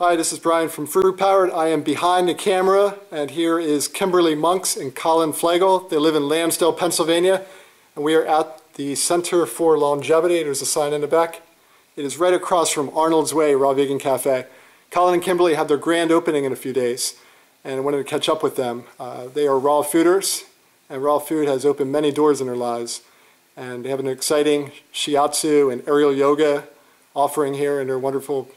Hi, this is Brian from Fruit Powered. I am behind the camera, and here is Kimberly Monks and Colin Flegeal. They live in Lansdale, Pennsylvania, and we are at the Center for Longevity. There's a sign in the back. It is right across from Arnold's Way, Raw Vegan Cafe. Colin and Kimberly have their grand opening in a few days, and I wanted to catch up with them. They are raw fooders, and raw food has opened many doors in their lives. And they have an exciting Shiatsu and aerial yoga offering here in their wonderful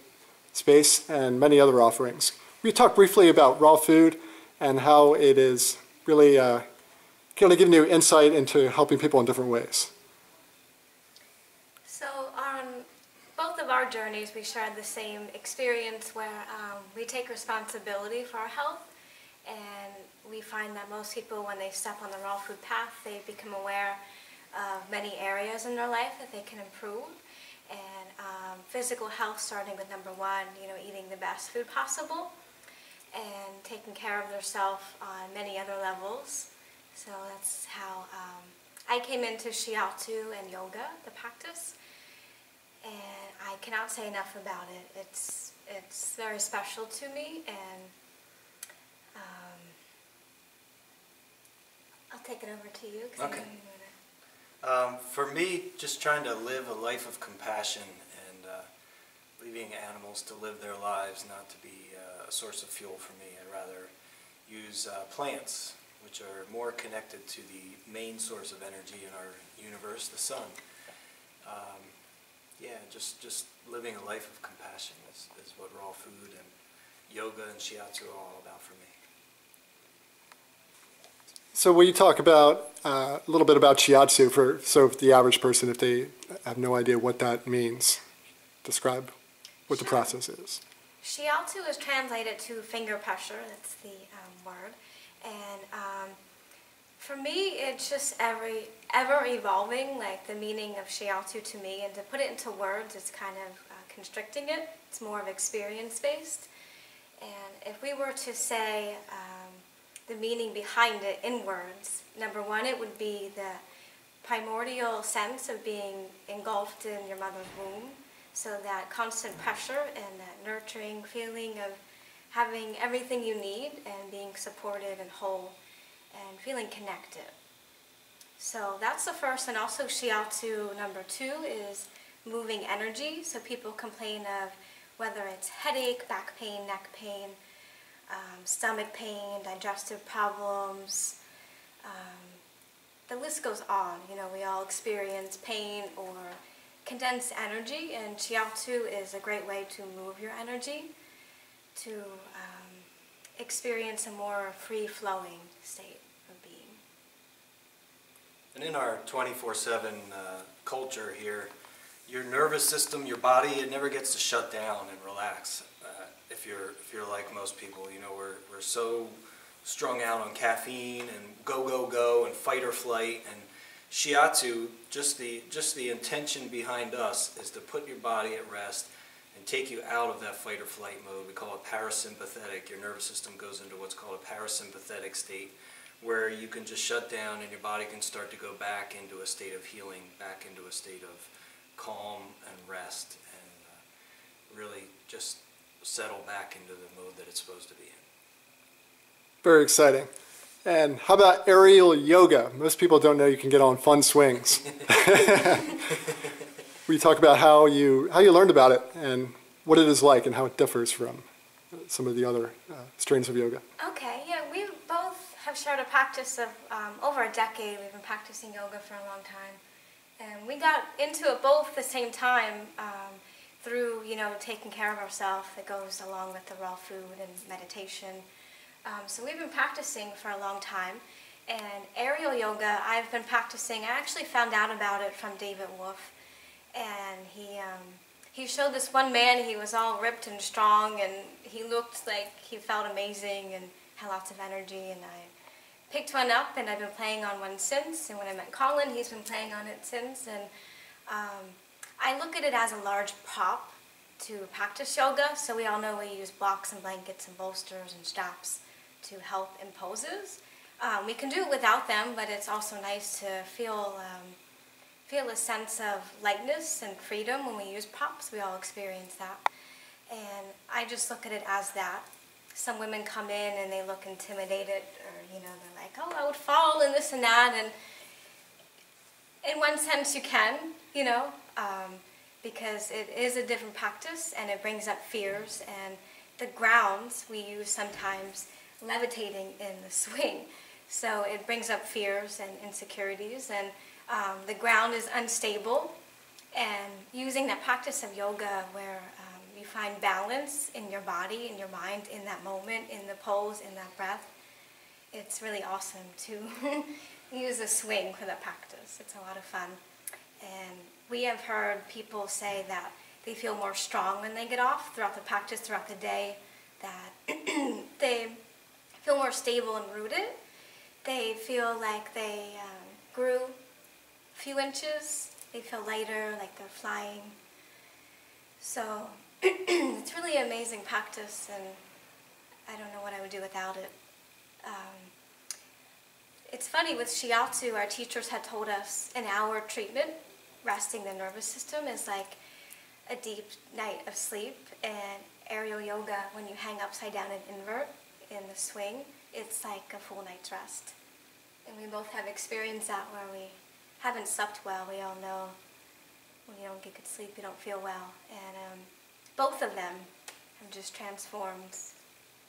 space, and many other offerings. We talked briefly about raw food and how it is really kind of giving you insight into helping people in different ways. So on both of our journeys, we shared the same experience where we take responsibility for our health, and we find that most people, when they step on the raw food path, they become aware of many areas in their life that they can improve. And physical health, starting with number one, eating the best food possible and taking care of themselves on many other levels. So that's how I came into Shiatsu and yoga, the practice, and I cannot say enough about it. It's very special to me, and I'll take it over to you. Okay. For me, just trying to live a life of compassion and leaving animals to live their lives, not to be a source of fuel for me. I'd rather use plants, which are more connected to the main source of energy in our universe, the sun. Yeah, just living a life of compassion is what raw food and yoga and shiatsu are all about for me. So will you talk about a little bit about Shiatsu for the average person, if they have no idea what that means? Describe what the process is. Shiatsu is translated to finger pressure. That's the word. And for me, it's just ever evolving, like the meaning of Shiatsu to me. And to put it into words, it's kind of constricting it. It's more of experience-based. And if we were to say the meaning behind it in words, number one, it would be the primordial sense of being engulfed in your mother's womb. So that constant pressure and that nurturing feeling of having everything you need and being supported and whole and feeling connected. So that's the first. And also Shiatsu number two is moving energy. So people complain of whether it's headache, back pain, neck pain, stomach pain, digestive problems. The list goes on. We all experience pain or condensed energy, and Shiatsu is a great way to move your energy to experience a more free-flowing state of being. And in our 24/7 culture here, your nervous system, your body, it never gets to shut down and relax. If you're like most people, we're so strung out on caffeine and go and fight or flight. And Shiatsu, just the intention behind us is to put your body at rest and take you out of that fight or flight mode. We call it parasympathetic. Your nervous system goes into what's called a parasympathetic state, where you can just shut down and your body can start to go back into a state of healing, back into a state of calm and rest, and really just settle back into the mode that it's supposed to be in. Very exciting. And how about aerial yoga? Most people don't know you can get on fun swings. We talk about how you learned about it and what it is like and how it differs from some of the other strains of yoga. Okay, yeah, we both have shared a practice of over a decade. We've been practicing yoga for a long time. And we got into it both at the same time through, taking care of ourselves that goes along with the raw food and meditation. So we've been practicing for a long time. And aerial yoga, I've been practicing. I actually found out about it from David Wolf. And he showed this one man. He was all ripped and strong, and he looked like he felt amazing and had lots of energy. And I picked one up, and I've been playing on one since. And when I met Colin, he's been playing on it since. And I look at it as a large prop to practice yoga. So we all know we use blocks and blankets and bolsters and straps to help in poses. We can do it without them, but it's also nice to feel a sense of lightness and freedom when we use props. We all experience that. And I just look at it as that. Some women come in and they look intimidated, or, you know, they're like, oh, I would fall and this and that. And in one sense you can, you know, because it is a different practice and it brings up fears. And the grounds we use sometimes levitating in the swing. So it brings up fears and insecurities, and the ground is unstable. And using that practice of yoga where you find balance in your body, in your mind, in that moment, in the pose, in that breath, it's really awesome to use a swing for that practice. It's a lot of fun. And we have heard people say that they feel more strong when they get off throughout the practice, throughout the day, that they feel more stable and rooted. They feel like they grew a few inches. They feel lighter, like they're flying. So it's really an amazing practice, and I don't know what I would do without it. It's funny, with Shiatsu, our teachers had told us an hour treatment, resting the nervous system, is like a deep night of sleep. And aerial yoga, when you hang upside down and invert in the swing, it's like a full night's rest. And we both have experienced that where we haven't slept well. We all know when you don't get good sleep, you don't feel well. And both of them have just transformed.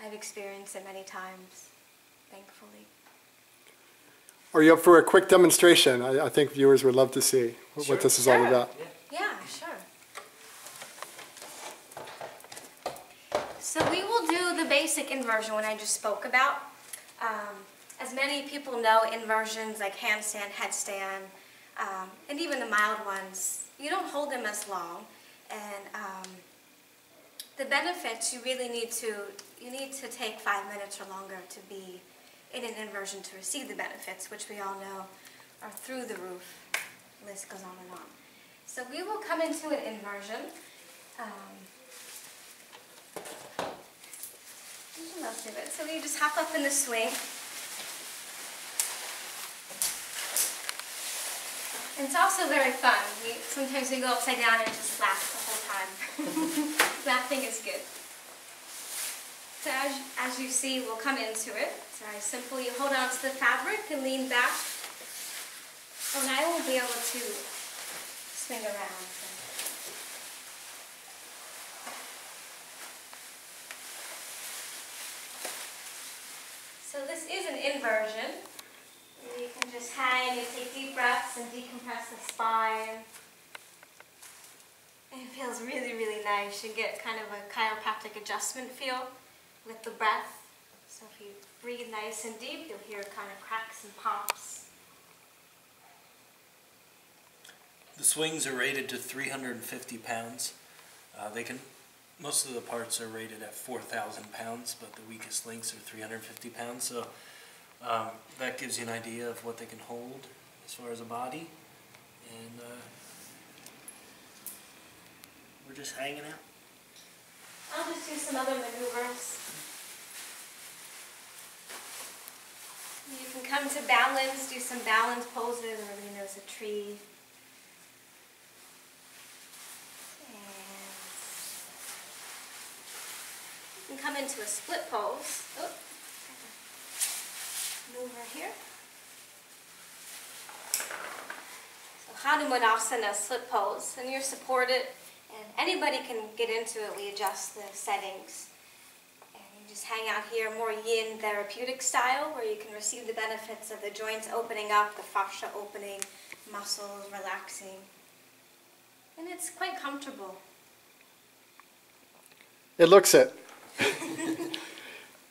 I've experienced it many times, thankfully. Are you up for a quick demonstration? I think viewers would love to see what this is all about. Yeah, sure. So we will do the basic inversion one I just spoke about. As many people know, inversions like handstand, headstand, and even the mild ones, you don't hold them as long. And the benefits, you need to take 5 minutes or longer to be in an inversion to receive the benefits, which we all know are through the roof. The list goes on and on. So we will come into an inversion. Most of it. So we just hop up in the swing. And it's also very fun. Sometimes we go upside down and just laugh the whole time. Laughing is good. So as you see, we'll come into it. It's very simple. You hold on to the fabric and lean back. And I will be able to swing around. So this is an inversion. You can just hang and take deep breaths and decompress the spine. And it feels really, really nice. You get kind of a chiropractic adjustment feel with the breath. So if you breathe nice and deep, you'll hear kind of cracks and pops. The swings are rated to 350 pounds. Most of the parts are rated at 4,000 pounds, but the weakest links are 350 pounds. So that gives you an idea of what they can hold as far as a body. And we're just hanging out. I'll just do some other maneuvers. You can come to balance, do some balance poses, or maybe there's a tree. And come into a split pose. Oh, maneuver here. So Hanumanasana, split pose, and you're supported, and anybody can get into it. We adjust the settings. And you just hang out here, more yin therapeutic style, where you can receive the benefits of the joints opening up, the fascia opening, muscles relaxing. And it's quite comfortable. It looks it.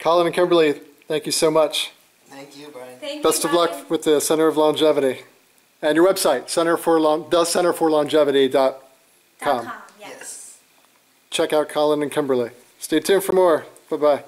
Colin and Kimberly, thank you so much. Thank you, Brian. Best of luck with the Center of Longevity. And your website, thecenterforlongevity.com. Yes. Check out Colin and Kimberly. Stay tuned for more. Bye-bye.